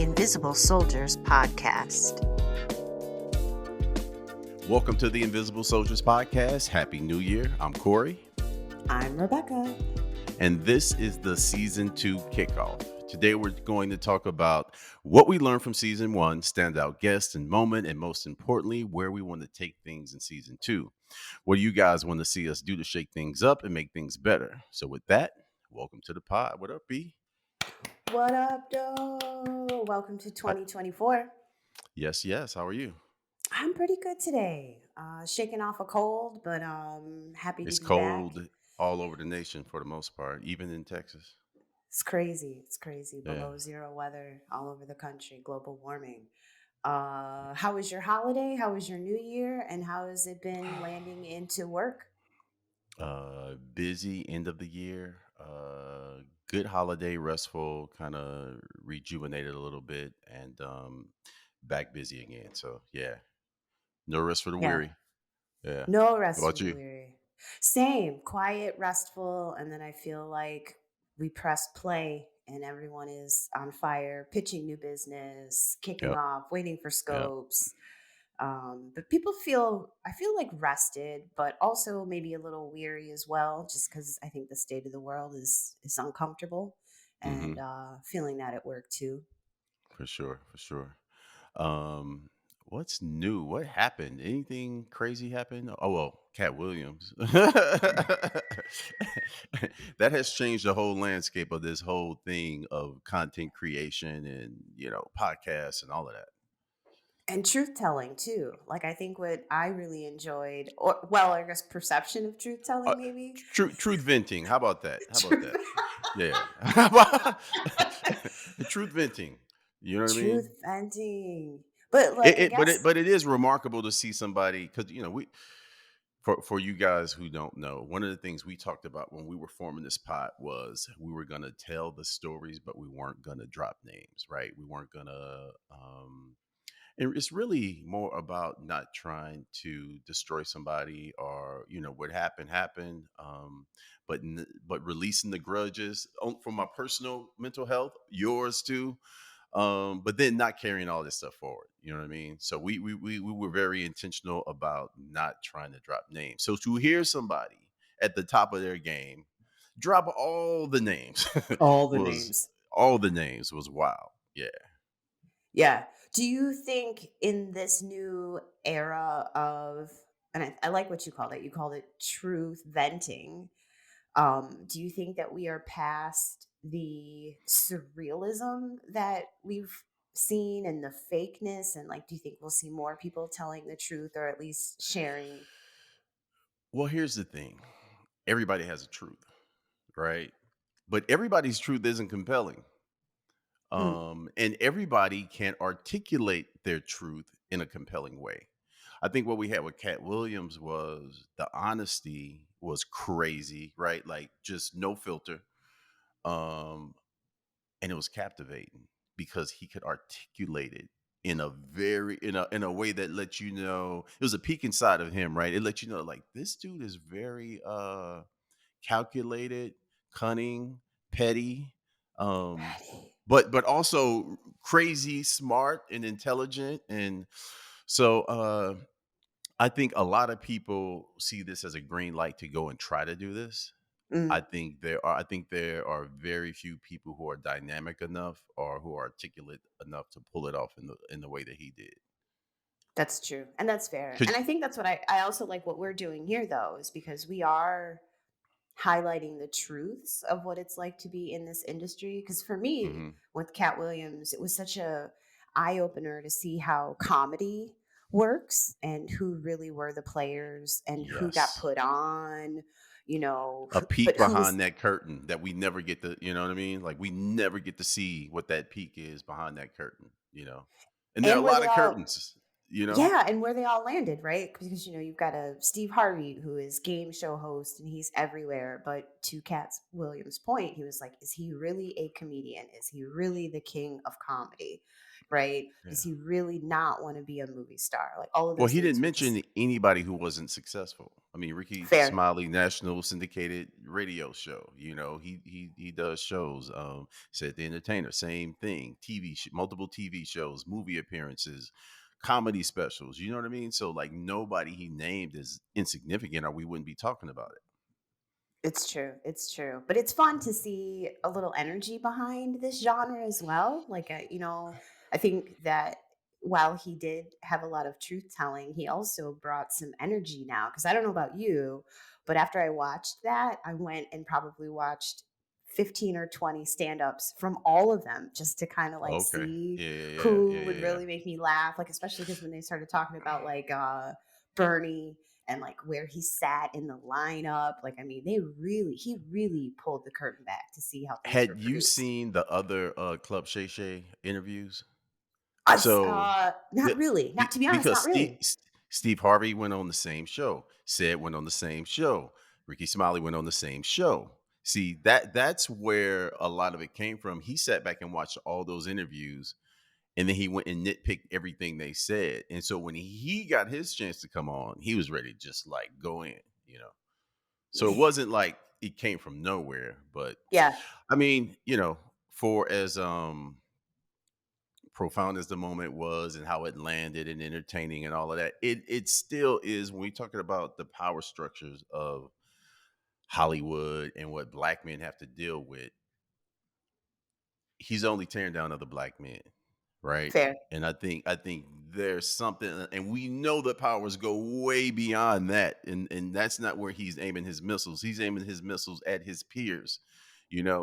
Invisible Soldiers podcast. Welcome to the Invisible Soldiers podcast. Happy New Year. I'm Corey. I'm Rebecca. And this is the season 2 kickoff. Today we're going to talk about what we learned from season 1, standout guest and moment, and most importantly, where we want to take things in season 2. What do you guys want to see us do to shake things up and make things better? So with that, welcome to the pod. What up, B? What up, doe? Welcome to 2024. Yes. How are you? I'm pretty good today. Shaking off a cold, but happy to It's be back. cold all over the nation for the most part, even in Texas. It's crazy. Yeah. Below zero weather all over the country. Global warming. How was your holiday? How was your New Year? And how has it been landing into work? Busy end of the year. Good holiday, restful, kind of rejuvenated a little bit, and back busy again. So yeah, no rest for the Yeah. weary. Yeah. No How rest for about the you? weary. Same, quiet, restful, and then I feel like we press play and everyone is on fire, pitching new business, kicking Yep. off, waiting for Yep. scopes. But I feel like rested, but also maybe a little weary as well, just because I think the state of the world is uncomfortable, Mm-hmm. and feeling that at work too. For sure. Um, what's new? What happened? Anything crazy happened? Oh well, Katt Williams. That has changed the whole landscape of this whole thing of content creation and podcasts and all of that. And truth telling too. Like I think what I really enjoyed, or well, I guess perception of truth Uh, telling maybe. truth venting. How about that? How about Truth, that? Yeah. How about- truth venting. You know what I truth mean? venting. But like I guess But it is remarkable to see somebody, because we, for you guys who don't know, one of the things we talked about when we were forming this pod was we were gonna tell the stories, but we weren't gonna drop names, right? We weren't gonna and it's really more about not trying to destroy somebody, or what happened, but releasing the grudges for my personal mental health, yours too, but then not carrying all this stuff forward. You know what I mean? So we were very intentional about not trying to drop names. So to hear somebody at the top of their game drop all the names all the was names. wild. Yeah. Yeah. Do you think in this new era of, and I like what you called it truth venting. Do you think that we are past the surrealism that we've seen and the fakeness? And like, do you think we'll see more people telling the truth or at least sharing? Well, here's the thing. Everybody has a truth, right? But everybody's truth isn't compelling. Mm, And everybody can't articulate their truth in a compelling way. I think what we had with Katt Williams was the honesty was crazy, right? Like just no filter. Um, and it was captivating because he could articulate it in a in a way that let you know it was a peek inside of him, right? It let you know like this dude is very calculated, cunning, petty, um, Ready. but also crazy, smart, and intelligent. And so I think a lot of people see this as a green light to go and try to do this. Mm, I think there are very few people who are dynamic enough or who are articulate enough to pull it off in the way that he did. that's true. And that's fair. 'Cause- And I think that's what I also like what we're doing here, though, is because we are highlighting the truths of what it's like to be in this industry. Because for me, Mhm. with Katt Williams, it was such a eye opener to see how comedy works and who really were the players and who got Yes. put on, A but peek who was behind that curtain that we never get to, you know what I mean? Like we never get to see what that peak is behind that curtain. And there are and a lot of without curtains. you know? Yeah, and where they all landed, right? Because you've got a Steve Harvey who is game show host and he's everywhere. But to Katt Williams' point, he was like, is he really a comedian? Is he really the king of comedy? Right? Does Yeah. he really not want to be a movie star? Like all of Well, those he things didn't were just mention anybody who wasn't successful. I mean, Ricky fair. Smiley, national syndicated radio show. You know, he does shows. Said the Entertainer, same thing. Multiple TV shows, movie appearances, comedy specials. You know what I mean? So like nobody he named is insignificant, or we wouldn't be talking about it. It's true. It's true. But it's fun to see a little energy behind this genre as well. Like, I think that while he did have a lot of truth telling, he also brought some energy now. Cause I don't know about you, but after I watched that, I went and probably watched 15 or 20 stand ups from all of them just to kind of like Okay. see Yeah. Yeah. Yeah. who Yeah. would Yeah. Yeah. really make me laugh. Like, especially because when they started talking about like, Bernie and like where he sat in the lineup. Like, I mean, he really pulled the curtain back to see how things were Had you produced. seen the other Club Shay Shay interviews? So, Not the really. Not to be honest, because not really. Steve Harvey went on the same show, Sid went on the same show, Ricky Smiley went on the same show. See, that's where a lot of it came from. He sat back and watched all those interviews, and then he went and nitpicked everything they said. And so when he got his chance to come on, he was ready to just like go in, you know. So it wasn't like it came from nowhere, but Yeah, I mean, for as profound as the moment was and how it landed and entertaining and all of that, it still is when we talking about the power structures of Hollywood and what black men have to deal with. He's only tearing down other black men, right? fair. And I think there's something, and we know that powers go way beyond that, and that's not where he's aiming his missiles. He's aiming his missiles at his peers,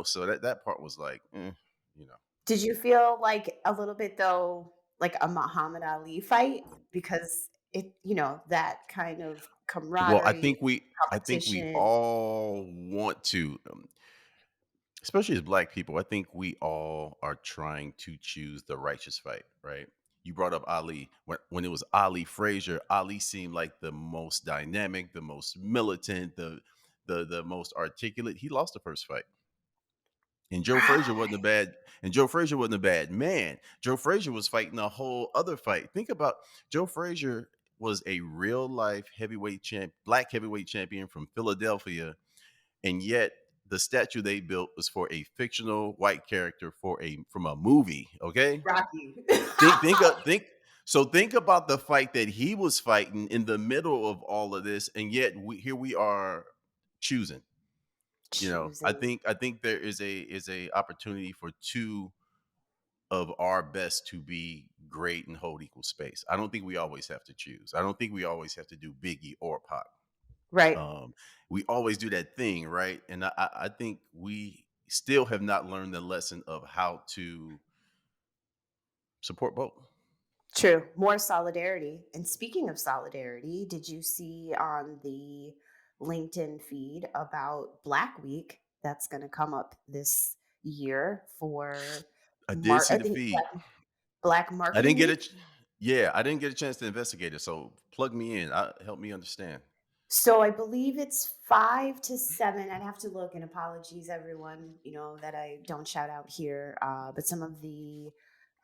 So that part was like, you know. Did you feel like a little bit though, like a Muhammad Ali fight? Because that kind of Well, camaraderie, I think we competition. all want to, especially as black people. I think we all are trying to choose the righteous fight, right? You brought up Ali. When it was Ali Frazier, Ali seemed like the most dynamic, the most militant, the most articulate. He lost the first fight. And Joe Frazier wasn't a Right. bad and Joe Frazier wasn't a bad man. Joe Frazier was fighting a whole other fight. Think about Joe Frazier was a real life black heavyweight champion from Philadelphia, and yet the statue they built was for a fictional white character from a movie. Okay, Rocky. think about the fight that he was fighting in the middle of all of this, and yet here we are choosing. Choosing. I think there is a opportunity for two of our best to be great and hold equal space. I don't think we always have to choose. I don't think we always have to do Biggie or Pac. Right. Um, we always do that thing, right? And I think we still have not learned the lesson of how to support both. True. More solidarity. And speaking of solidarity, did you see on the LinkedIn feed about Black Week that's going to come up this year for I did see I the think feed. Black I didn't Marketing get Week? it. Yeah, I didn't get a chance to investigate it. So plug me in. Help me understand. So I believe it's 5 to 7. I'd have to look, and apologies everyone, that I don't shout out here. But some of the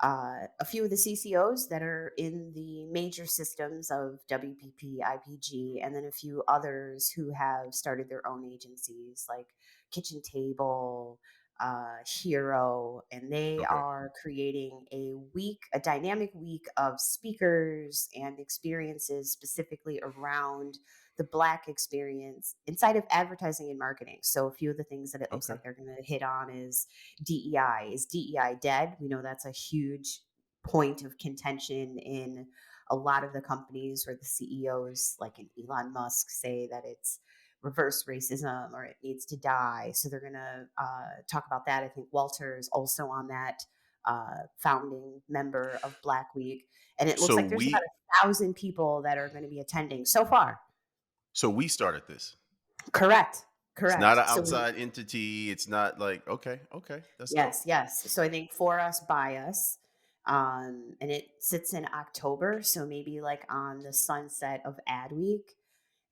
a few of the CCOs that are in the major systems of WPP, IPG, and then a few others who have started their own agencies like Kitchen Table, Hero, and they Okay. are creating a dynamic week of speakers and experiences specifically around the Black experience inside of advertising and marketing. So a few of the things that it looks Okay. like they're going to hit on is DEI. Is DEI dead? We know that's a huge point of contention in a lot of the companies where the CEOs, like in Elon Musk, say that it's reverse racism or it needs to die. So they're going to talk about that. I think Walter is also on that founding member of Black Week. And it looks So like there's about we 1,000 people that are going to be attending so far. so we started this. Correct. It's not Correct. an So outside entity. It's not like okay, okay, that's dope. yes, yes. So I think for us, by us. And it sits in October, so maybe like on the sunset of Ad Week.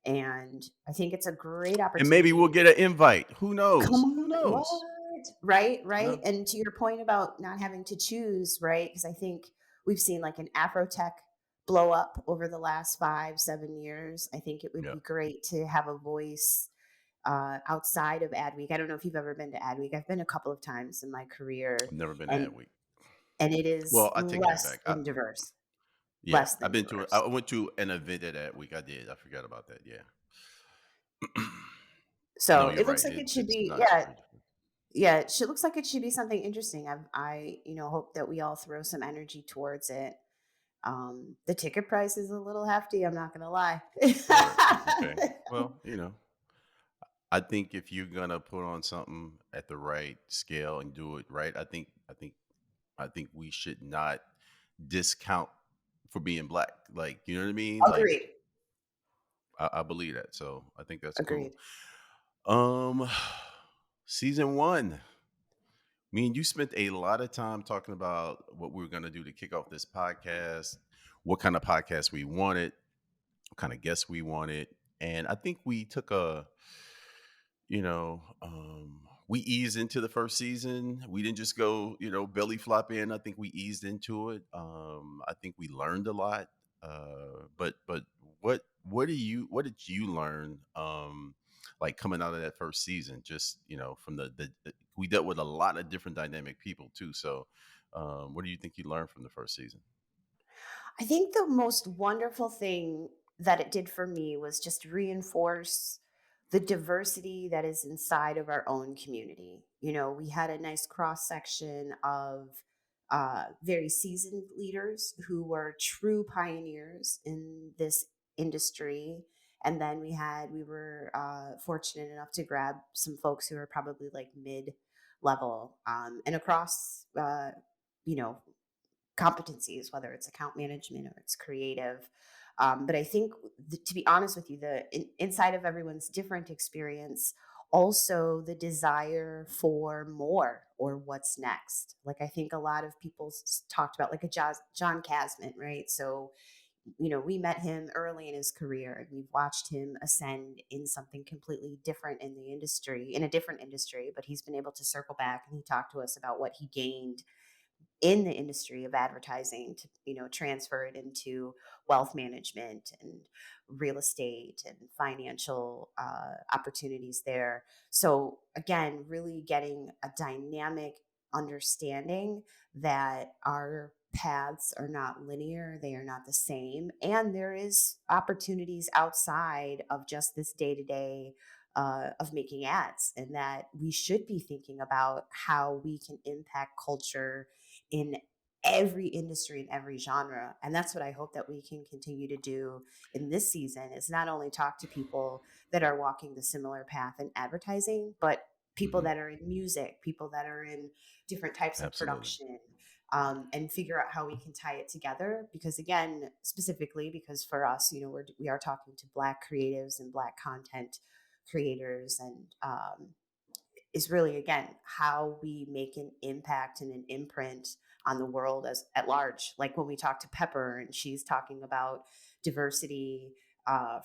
And I think it's a great And maybe we'll opportunity. get an invite. Who Come knows? Who on, knows? what? Right, You right. know? And to your point about not having to choose, right? Because I think we've seen like an Afrotech blow up over the last 5, 7 years. I think it would Yeah. be great to have a voice outside of Ad Week. I don't know if you've ever been to Ad Week. I've been a couple of times in my career, I've never been to and Ad Week. it is Well, I take that less back. than diverse. Yeah, Less I've than been to it. diverse. I went to an event at Ad Week. I did. I forgot about that. Yeah. No, So you're it looks right. like it should It's be, not yeah, very different. yeah. It should, looks like it should be something interesting. Hope that we all throw some energy towards it. The ticket price is a little hefty. I'm not gonna lie. Word. Okay. Well, I think if you're gonna put on something at the right scale and do it right, I think we should not discount for being black. Like, you know what I mean? Like, Agreed. I believe that. So I think that's cool. Agreed. Um, season one. Me and you spent a lot of time talking about what we were gonna do to kick off this podcast, what kind of podcast we wanted, what kind of guests we wanted, and I think we took we eased into the first season. We didn't just go, belly flop in. I think we eased into it. I think we learned a lot. But what did you learn? Like coming out of that first season, just from we dealt with a lot of different dynamic people too. So, what do you think you learned from the first season? I think the most wonderful thing that it did for me was just reinforce the diversity that is inside of our own community. We had a nice cross section of very seasoned leaders who were true pioneers in this industry. And then we were fortunate enough to grab some folks who are probably like mid level, and across, you know, competencies, whether it's account management or it's creative. But I think, to be honest with you, inside of everyone's different experience, also the desire for more or what's next. Like I think a lot of people talked about like a John Casman, right? So, we met him early in his career and we've watched him ascend in something completely different in the industry, in a different industry, but he's been able to circle back and he talked to us about what he gained in the industry of advertising to transfer it into wealth management and real estate and financial opportunities there. So again, really getting a dynamic understanding that our paths are not linear, they are not the same, and there is opportunities outside of just this day to day of making ads, and that we should be thinking about how we can impact culture in every industry and every genre. And that's what I hope that we can continue to do in this season, is not only talk to people that are walking the similar path in advertising, but people Hmm. that are in music, people that are in different types of Absolutely. production, and figure out how we can tie it together. Because again, specifically because for us, we are talking to Black creatives and Black content creators, and is really again how we make an impact and an imprint on the world as at large. Like when we talk to Pepper and she's talking about diversity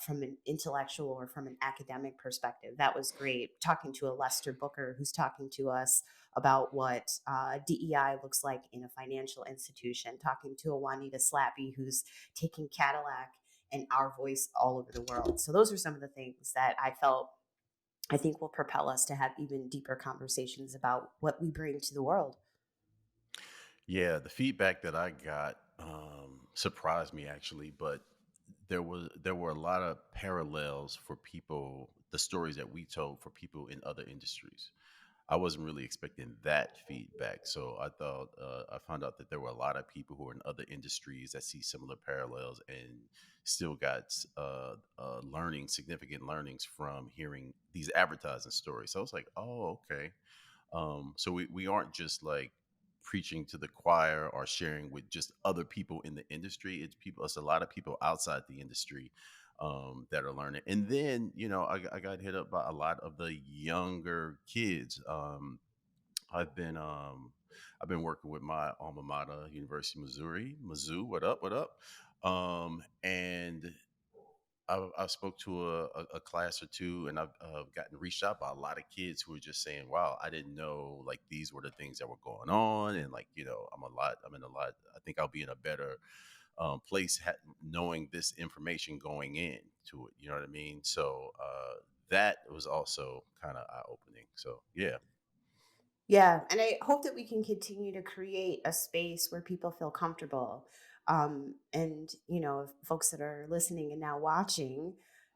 from an intellectual or from an academic perspective, that was great. Talking to a Lester Booker who's talking to us about what DEI looks like in a financial institution. Talking to a Juanita Slappy who's taking Cadillac and our voice all over the world. So those are some of the things that I think will propel us to have even deeper conversations about what we bring to the world. Yeah, the feedback that I got surprised me actually, but there were a lot of parallels for people, the stories that we told for people in other industries. I wasn't really expecting that feedback, so I found out that there were a lot of people who are in other industries that see similar parallels and still got learning significant learnings from hearing these advertising stories. So I was like, oh, okay. So we aren't just like preaching to the choir or sharing with just other people in the industry. It's a lot of people outside the industry that are learning. And then, I got hit up by a lot of the younger kids. I've been I've been working with my alma mater, University of Missouri. Mizzou, what up? What up? And I've spoke to a class or two, and I've gotten reached out by a lot of kids who are just saying, "Wow, I didn't know like these were the things that were going on," and like I'm in a lot. I think I'll be in a better place knowing this information going in to it. You know what I mean? So that was also kind of eye opening. So yeah. Yeah, and I hope that we can continue to create a space where people feel comfortable. And if folks that are listening and now watching,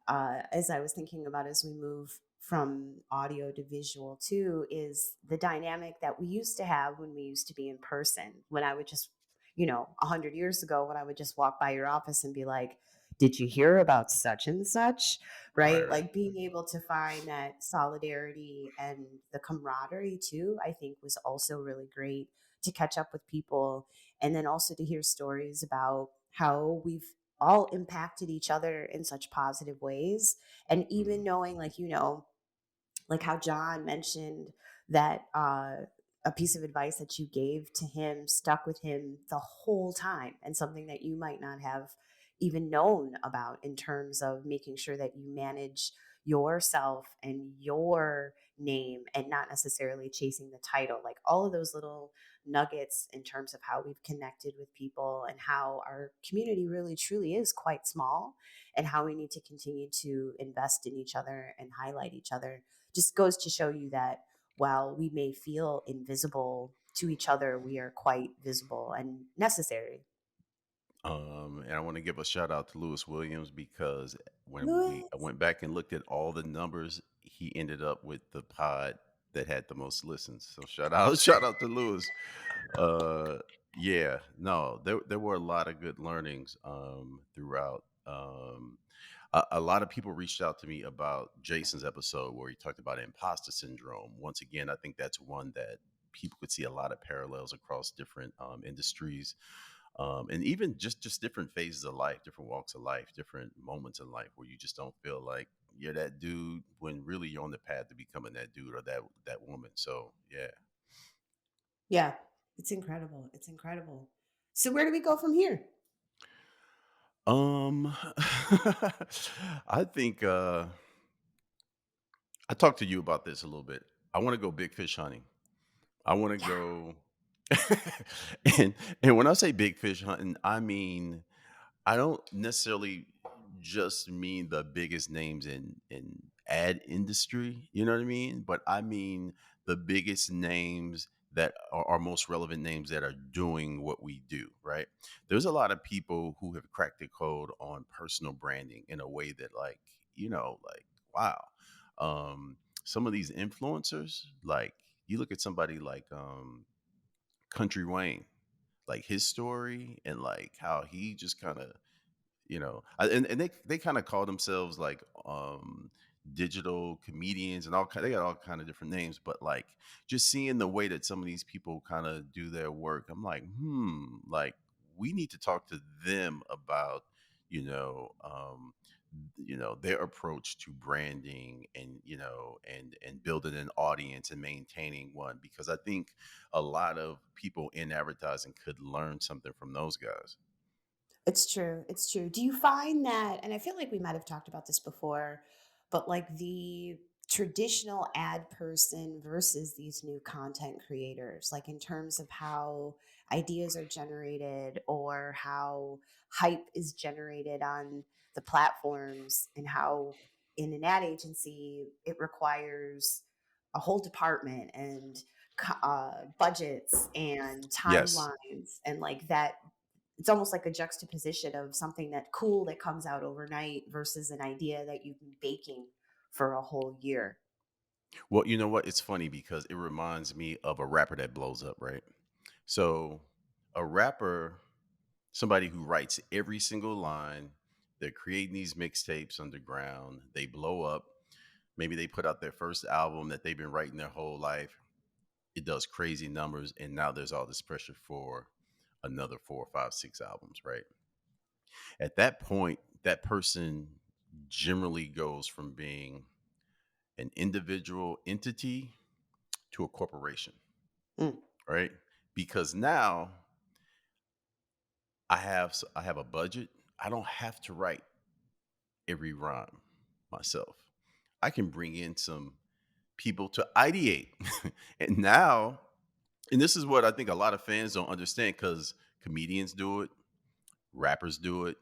as I was thinking about as we move from audio to visual too, is the dynamic that we used to have when we used to be in person. When I would just, 100 years ago, when I would just walk by your office and be like, "Did you hear about such and such?" Right. Right? Right. Like being able to find that solidarity and the camaraderie too, I think was also really great to catch up with people and then also to hear stories about how we've all impacted each other in such positive ways. And even Mhm. knowing, like how John mentioned that a piece of advice that you gave to him stuck with him the whole time, and something that you might not have even known about in terms of making sure that you manage yourself and your name and not necessarily chasing the title. Like all of those little nuggets in terms of how we've connected with people and how our community really truly is quite small, and how we need to continue to invest in each other and highlight each other, just goes to show you that while we may feel invisible to each other, we are quite visible and necessary. And I want to give a shout out to Lewis Williams because I Louis. went back and looked at all the numbers, he ended up with the pod that had the most listens. So shout out, shout out to Lewis. Uh, yeah, no, there were a lot of good learnings throughout. A lot of people reached out to me about Jason's episode where he talked about imposter syndrome. Once again, I think that's one that people could see a lot of parallels across different industries, and even just different phases of life, different walks of life, different moments in life where you just don't feel like you're that dude when really you're on the path to becoming that dude or that woman. So yeah. Yeah, it's incredible. It's incredible. So where do we go from here? Um, I think I talked to you about this a little bit. I want to go big fish hunting. I want to Yeah. go, and when I say big fish hunting, I mean I don't necessarily just mean the biggest names in ad industry, you know what I mean? But I mean the biggest names that are most relevant names that are doing what we do, right? There's a lot of people who have cracked the code on personal branding in a way that like wow. Some of these influencers, like you look at somebody like Country Wayne, like his story and like how he just kind of and they kind of call themselves like digital comedians and they got all kind of different names, but like just seeing the way that some of these people kind of do their work, I'm like like we need to talk to them about you know um their approach to branding and and building an audience and maintaining one, because I think a lot of people in advertising could learn something from those guys. It's true. It's true. Do you find that, and I feel like we might have talked about this before, but like the traditional ad person versus these new content creators, like in terms of how ideas are generated or how hype is generated on the platforms, and how in an ad agency it requires a whole department and budgets and Yes. timelines, and like that it's almost like a juxtaposition of something that cool that comes out overnight versus an idea that you've been baking for a whole year. Well, you know what? It's funny because it reminds me of a rapper that blows up, right? So, a rapper, somebody who writes every single line, they're creating these mixtapes underground, they blow up. Maybe they put out their first album that they've been writing their whole life. It does crazy numbers, and now there's all this pressure for another four, five, six albums, right? At that point, that person generally goes from being an individual entity to a corporation, Mm, right? because now I have a budget. I don't have to write every rhyme myself. I can bring in some people to ideate. And now, and this is what I think a lot of fans don't understand, because comedians do it, rappers do it.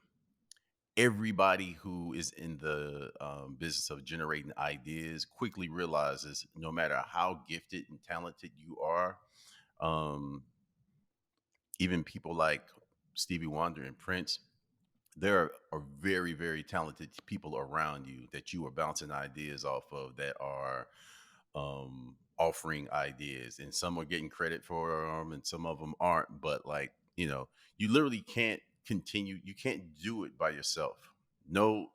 Everybody who is in the business of generating ideas quickly realizes no matter how gifted and talented you are, um, even people like Stevie Wonder and Prince, there are very, very talented people around you that you are bouncing ideas off of, that are offering ideas, and some are getting credit for them and some of them aren't. But like, you literally can't continue. You can't do it by yourself. No,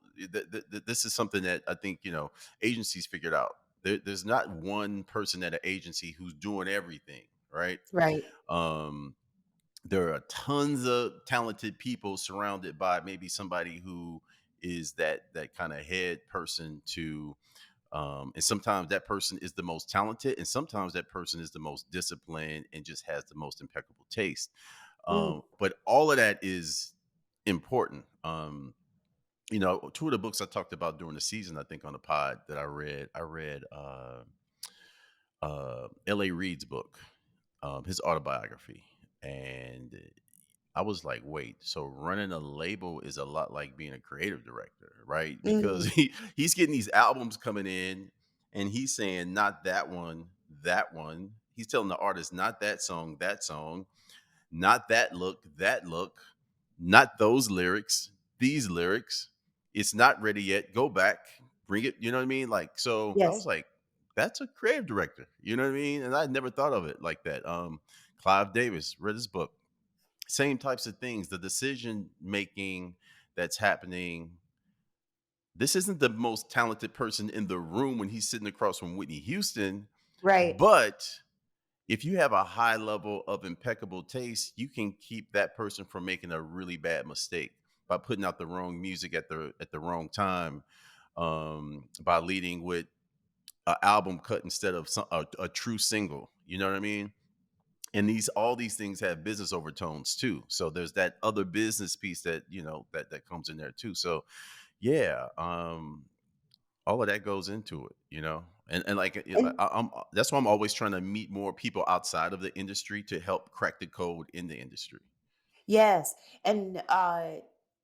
this is something that I think, agencies figured out. There's not one person at an agency who's doing everything, right? Right. Um, there are tons of talented people surrounded by maybe somebody who is that kind of head person to, and sometimes that person is the most talented, and sometimes that person is the most disciplined and just has the most impeccable taste. Mm, But all of that is important. Two of the books I talked about during the season, I think on the pod that I read L.A. Reid's book, his autobiography, and I was like, wait, so running a label is a lot like being a creative director, right? Because mhm. he's getting these albums coming in, and he's saying, not that one, that one. He's telling the artist, not that song, not that look, not those lyrics, these lyrics. It's not ready yet. Go back, bring it. You know what I mean? Like, so I Yes. was like, that's a creative director. You know what I mean? And I never thought of it like that. Clive Davis read his book, same types of things, the decision making that's happening. This isn't the most talented person in the room when he's sitting across from Whitney Houston, Right. but if you have a high level of impeccable taste, you can keep that person from making a really bad mistake by putting out the wrong music at the wrong time, by leading with an album cut instead of a true single. You know what I mean? And all these things have business overtones too. So there's that other business piece that, that comes in there too. So yeah, all of that goes into it, and like, And that's why I'm always trying to meet more people outside of the industry to help crack the code in the industry. yes, and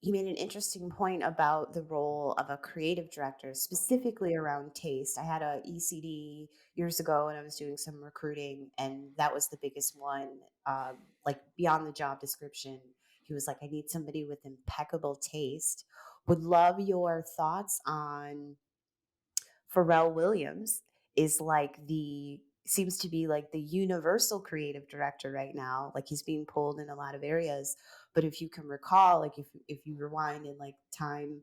you made an interesting point about the role of a creative director, specifically around taste. I had a ECD years ago, and I was doing some recruiting, and that was the biggest one. Like beyond the job description, he was like, "I need somebody with impeccable taste." Would love your thoughts on Pharrell Williams is like the seems to be like the universal creative director right now. Like he's being pulled in a lot of areas. But if you can recall, like if you rewind in like time,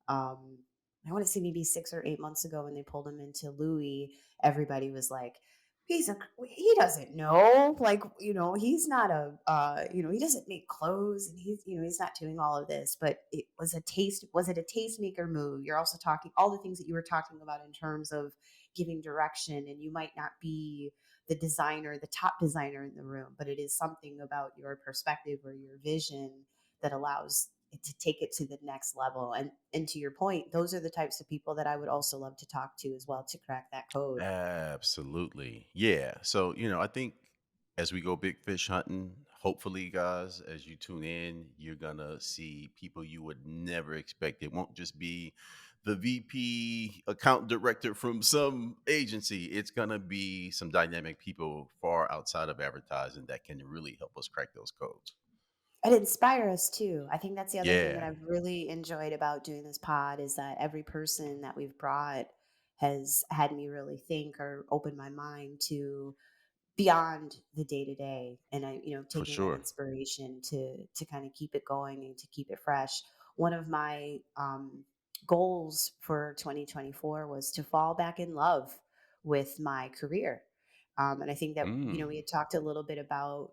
um, I want to say maybe 6 or 8 months ago when they pulled him into Louis, everybody was like, he doesn't know, like, he's not he doesn't make clothes, and he's not doing all of this. But was it a tastemaker move? You're also talking all the things that you were talking about in terms of giving direction, and you might not be the designer, the top designer in the room, but it is something about your perspective or your vision that allows it to take it to the next level. And to your point, those are the types of people that I would also love to talk to as well to crack that code. Absolutely. Yeah. So, I think as we go big fish hunting, hopefully, guys, as you tune in, you're going to see people you would never expect. It won't just be the VP account director from some agency. It's going to be some dynamic people far outside of advertising that can really help us crack those codes. And inspire us too. I think that's the other thing that Yeah, I've really enjoyed about doing this pod is that every person that we've brought has had me really think or open my mind to beyond the day to day, and for taking that sure. inspiration to kind of keep it going and to keep it fresh. One of my goals for 2024 was to fall back in love with my career. And I think that we Mm, had talked a little bit about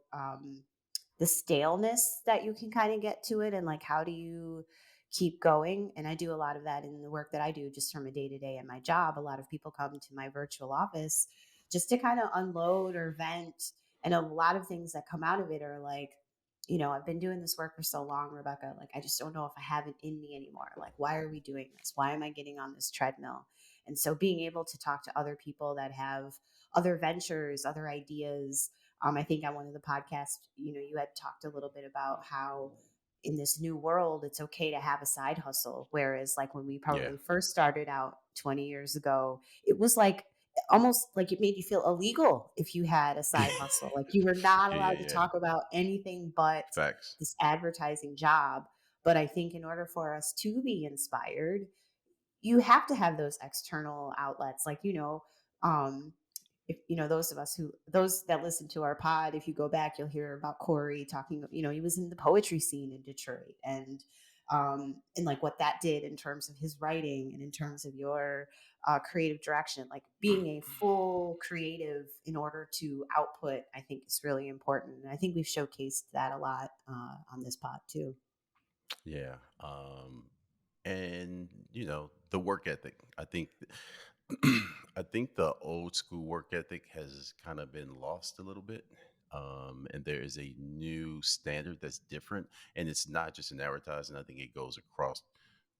the staleness that you can kind of get to it, and like how do you keep going. And I do a lot of that in the work that I do just from a day to day in my job. A lot of people come to my virtual office just to kind of unload or vent. And a lot of things that come out of it are like, I've been doing this work for so long, Rebecca. Like, I just don't know if I have it in me anymore. Like, why are we doing this? Why am I getting on this treadmill? And so being able to talk to other people that have other ventures, other ideas. I think on one of the podcasts, you had talked a little bit about how in this new world, it's okay to have a side hustle. Whereas, like, when we Yeah. probably first started out 20 years ago, it was like almost like it made you feel illegal if you had a side hustle. Like, you were not Yeah, allowed to yeah. talk about anything but Facts. this advertising job. But I think in order for us to be inspired, you have to have those external outlets, like, if those of us who those that listen to our pod, if you go back, you'll hear about Corey talking. He was in the poetry scene in Detroit, and like what that did in terms of his writing and in terms of your creative direction. Like, being a full creative in order to output, I think, is really important, and I think we've showcased that a lot on this pod too. Yeah. And the work ethic. I think I think the old school work ethic has kind of been lost a little bit. And there is a new standard that's different, and it's not just in advertising. I think it goes across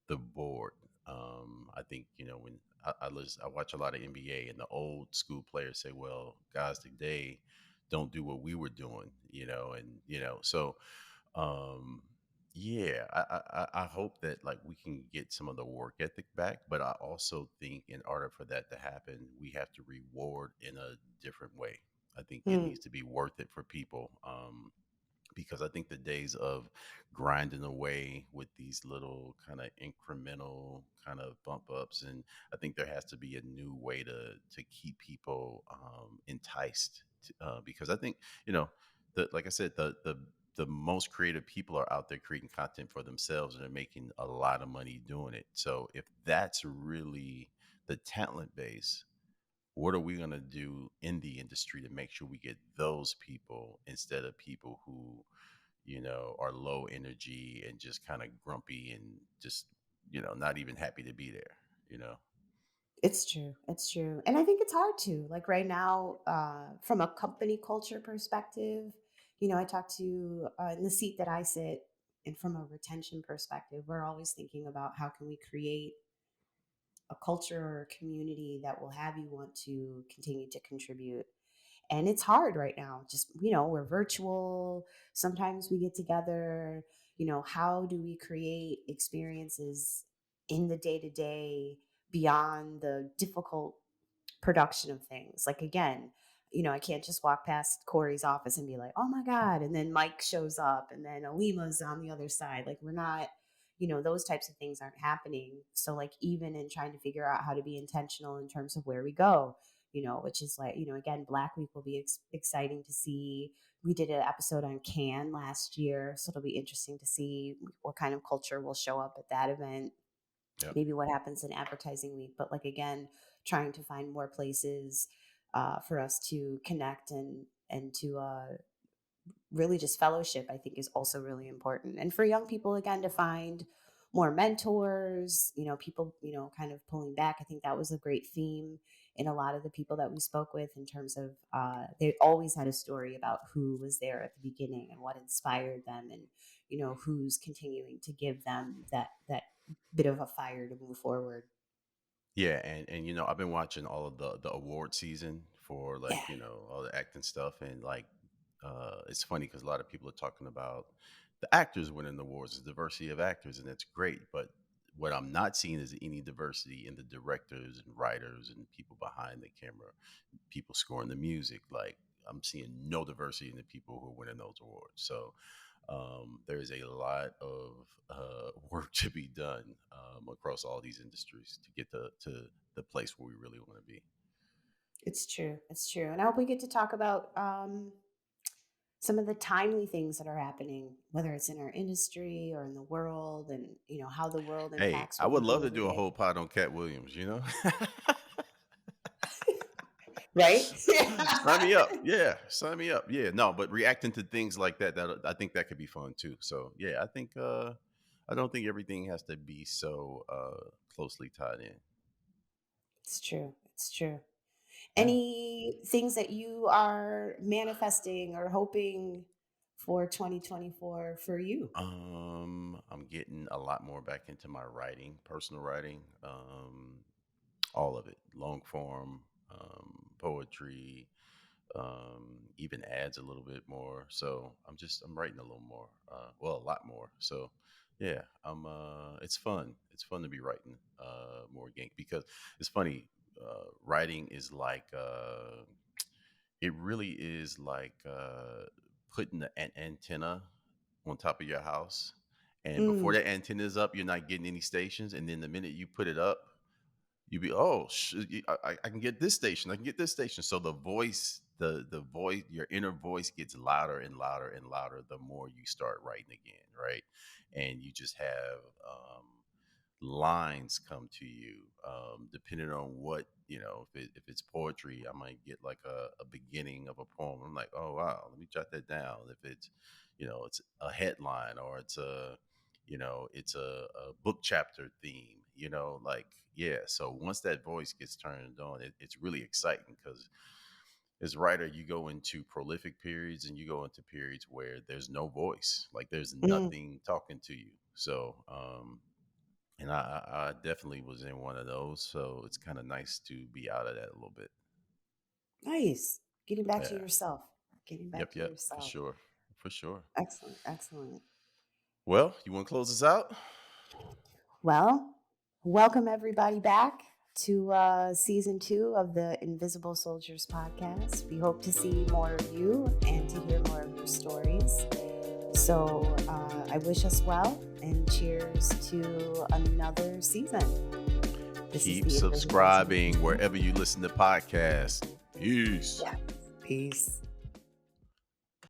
the board. I think when I watch a lot of NBA, and the old school players say, "Well, guys today don't do what we were doing," and so um, yeah, I hope that like we can get some of the work ethic back, but I also think in order for that to happen, we have to reward in a different way. I think it Hmm. needs to be worth it for people. Because I think the days of grinding away with these little kind of incremental kind of bump ups, and I think there has to be a new way to keep people enticed. Because I think like I said, the most creative people are out there creating content for themselves, and they're making a lot of money doing it. So if that's really the talent base, what are we going to do in the industry to make sure we get those people instead of people who are low energy and just kind of grumpy and just not even happy to be there you know It's true. It's true. And I think it's hard to, like, right now, from a company culture perspective, I talk to in the seat that I sit, and from a retention perspective, we're always thinking about how can we create a culture or a community that will have you want to continue to contribute. And it's hard right now. Just, we're virtual. Sometimes we get together. How do we create experiences in the day to day beyond the difficult production of things? Like, again, I can't just walk past Corey's office and be like, oh my God. And then Mike shows up and then Alima's on the other side. Like, we're not, those types of things aren't happening. So, like, even in trying to figure out how to be intentional in terms of where we go, which is like, again, Black Week will be exciting to see. We did an episode on Can last year. So it'll be interesting to see what kind of culture will show up at that event, yep maybe what happens in advertising week. But, like, again, trying to find more places for us to connect and to really just fellowship, I think, is also really important. And for young people, again, to find more mentors, people, kind of pulling back. I think that was a great theme in a lot of the people that we spoke with, in terms of they always had a story about who was there at the beginning and what inspired them, and who's continuing to give them that bit of a fire to move forward. yeah and I've been watching all of the award season for Yeah. like all the acting stuff, and like it's funny because a lot of people are talking about the actors winning the awards, the diversity of actors, and it's great, but what I'm not seeing is any diversity in the directors and writers and people behind the camera, people scoring the music. Like, I'm seeing no diversity in the people who are winning those awards. So there's a lot of work to be done across all these industries to get to the place where we really want to be. It's true. It's true. And I hope we get to talk about some of the timely things that are happening, whether it's in our industry or in the world, and how the world Hey, impacts I what we would do love to every do a day. whole pod on Cat Williams. Right? Sign me up. Yeah, sign me up. Yeah, no, but reacting to things like that, I think that could be fun too. So yeah, I think I don't think everything has to be so closely tied in. It's true. It's true. Yeah. Any things that you are manifesting or hoping for 2024 for you? I'm getting a lot more back into my writing, personal writing, all of it, long form, poetry, even ads a little bit more. So I'm writing a little more, well, a lot more. So yeah, it's fun. It's fun to be writing, more again because it's funny. Writing is like, it really is like, putting an antenna on top of your house. And before Mm, that antenna is up, you're not getting any stations. And then the minute you put it up, you be, oh, I can get this station. I can get this station. So the voice, your inner voice gets louder and louder and louder the more you start writing again, right? And you just have, lines come to you, depending on what, if it's poetry, I might get like a beginning of a poem. I'm like, oh wow, let me jot that down. If it's, it's a headline, or it's a book chapter theme, like, yeah. So once that voice gets turned on, it's really exciting because as a writer, you go into prolific periods and you go into periods where there's no voice, like there's mm. nothing talking to you. So, and I definitely was in one of those. So it's kind of nice to be out of that a little bit. Nice. Getting back to Yeah. yourself. Getting back Yep. to Yep. For yourself. sure. For sure. Excellent. Excellent. Well, you want to close this out? Well, welcome everybody back to season 2 of the Invisible Soldiers podcast. We hope to see more of you and to hear more of your stories. So I wish us well and cheers to another season. This is Keep the Invisible subscribing Soldiers. wherever you listen to podcasts. Peace. Yeah. Peace.